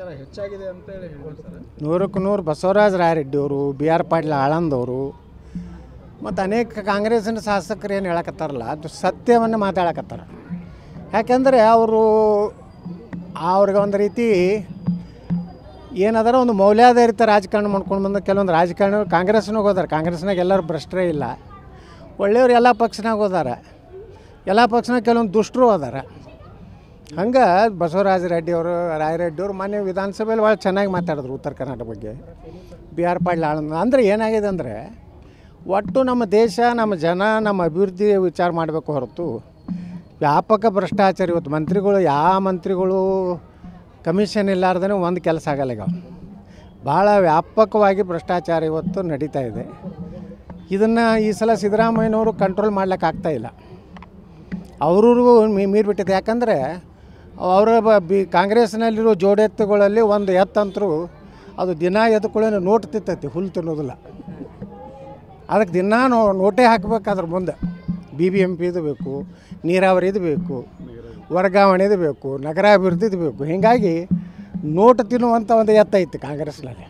ಭ್ರಷ್ಟಾಚಾರ ಹೆಚ್ಚಾಗಿದೆ ಅಂತ ಹೇಳಿ ಹೇಳಿದ್ರು ಸರ್. 100ಕ್ಕೆ 100 ಬಸವರಾಜ ರಾಯರೆಡ್ಡಿಯವರು, ಬಿ ಆರ್ ಪಾಟೀಲ್ ಆಳಂದವರು ಮತ್ತು ಅನೇಕ ಕಾಂಗ್ರೆಸ್ಸಿನ ಶಾಸಕರು ಏನು ಹೇಳಕತ್ತಾರಲ್ಲ ಅದು ಸತ್ಯವನ್ನು ಮಾತಾಡಕತ್ತಾರ. ಯಾಕೆಂದರೆ ಅವ್ರಿಗೆ ಒಂದು ರೀತಿ ಏನದಾರ ಒಂದು ಮೌಲ್ಯಾಧಾರಿತ ರಾಜಕಾರಣ ಮಾಡ್ಕೊಂಡು ಬಂದು ಕೆಲವೊಂದು ರಾಜಕಾರಣ ಕಾಂಗ್ರೆಸ್ನಾಗ ಹೋದಾರೆ. ಕಾಂಗ್ರೆಸ್ನಾಗ ಎಲ್ಲರೂ ಭ್ರಷ್ಟರೇ ಇಲ್ಲ, ಒಳ್ಳೆಯವ್ರು ಎಲ್ಲ ಪಕ್ಷನಾಗ ಹೋದಾರೆ, ಎಲ್ಲ ಪಕ್ಷನಾಗ ಕೆಲವೊಂದು ದುಷ್ಟರು ಹೋದಾರ. ಹಂಗೆ ಬಸವರಾಜ ರಾಯರೆಡ್ಡಿಯವರು ಮೊನ್ನೆ ವಿಧಾನಸಭೆಯಲ್ಲಿ ಭಾಳ ಚೆನ್ನಾಗಿ ಮಾತಾಡಿದ್ರು ಉತ್ತರ ಕರ್ನಾಟಕ ಬಗ್ಗೆ. ಬಿ ಆರ್ ಪಾಟೀಲ್ ಆಳಂದ ಅಂದರೆ ಏನಾಗಿದೆ ಅಂದರೆ ಒಟ್ಟು ನಮ್ಮ ದೇಶ, ನಮ್ಮ ಜನ, ನಮ್ಮ ಅಭಿವೃದ್ಧಿ ವಿಚಾರ ಮಾಡಬೇಕು ಹೊರತು ವ್ಯಾಪಕ ಭ್ರಷ್ಟಾಚಾರ. ಇವತ್ತು ಮಂತ್ರಿಗಳು, ಯಾವ ಮಂತ್ರಿಗಳು ಕಮಿಷನ್ ಇಲ್ಲಾರ್ದೇ ಒಂದು ಕೆಲಸ ಆಗಲ್ಲ. ಈಗ ಭಾಳ ವ್ಯಾಪಕವಾಗಿ ಭ್ರಷ್ಟಾಚಾರ ಇವತ್ತು ನಡೀತಾ ಇದೆ. ಇದನ್ನು ಈ ಸಲ ಸಿದ್ದರಾಮಯ್ಯನವರು ಕಂಟ್ರೋಲ್ ಮಾಡ್ಲಿಕ್ಕಾಗ್ತಾಯಿಲ್ಲ. ಅವ್ರಿಗೂ ಮೀರಿಬಿಟ್ಟಿದೆ. ಯಾಕಂದರೆ ಅವರ ಕಾಂಗ್ರೆಸ್ನಲ್ಲಿರೋ ಜೋಡೆತ್ತುಗಳಲ್ಲಿ ಒಂದು ಎತ್ತಂತರೂ ಅದು ದಿನ ಎದ್ಕೊಳ್ಳೋ ನೋಟ್ ತಿತ್ತೈತಿ, ಹುಲ್ಲು ತಿನ್ನೋದಿಲ್ಲ. ಅದಕ್ಕೆ ದಿನ ನೋಟೇ ಹಾಕಬೇಕಾದ್ರೆ ಮುಂದೆ BBMP ಇದು ಬೇಕು, ನೀರಾವರಿದು ಬೇಕು, ವರ್ಗಾವಣೆದು ಬೇಕು, ನಗರಾಭಿವೃದ್ಧಿದು ಬೇಕು. ಹೀಗಾಗಿ ನೋಟ್ ತಿನ್ನುವಂಥ ಒಂದು ಎತ್ತೈತಿ ಕಾಂಗ್ರೆಸ್ನಲ್ಲಿ.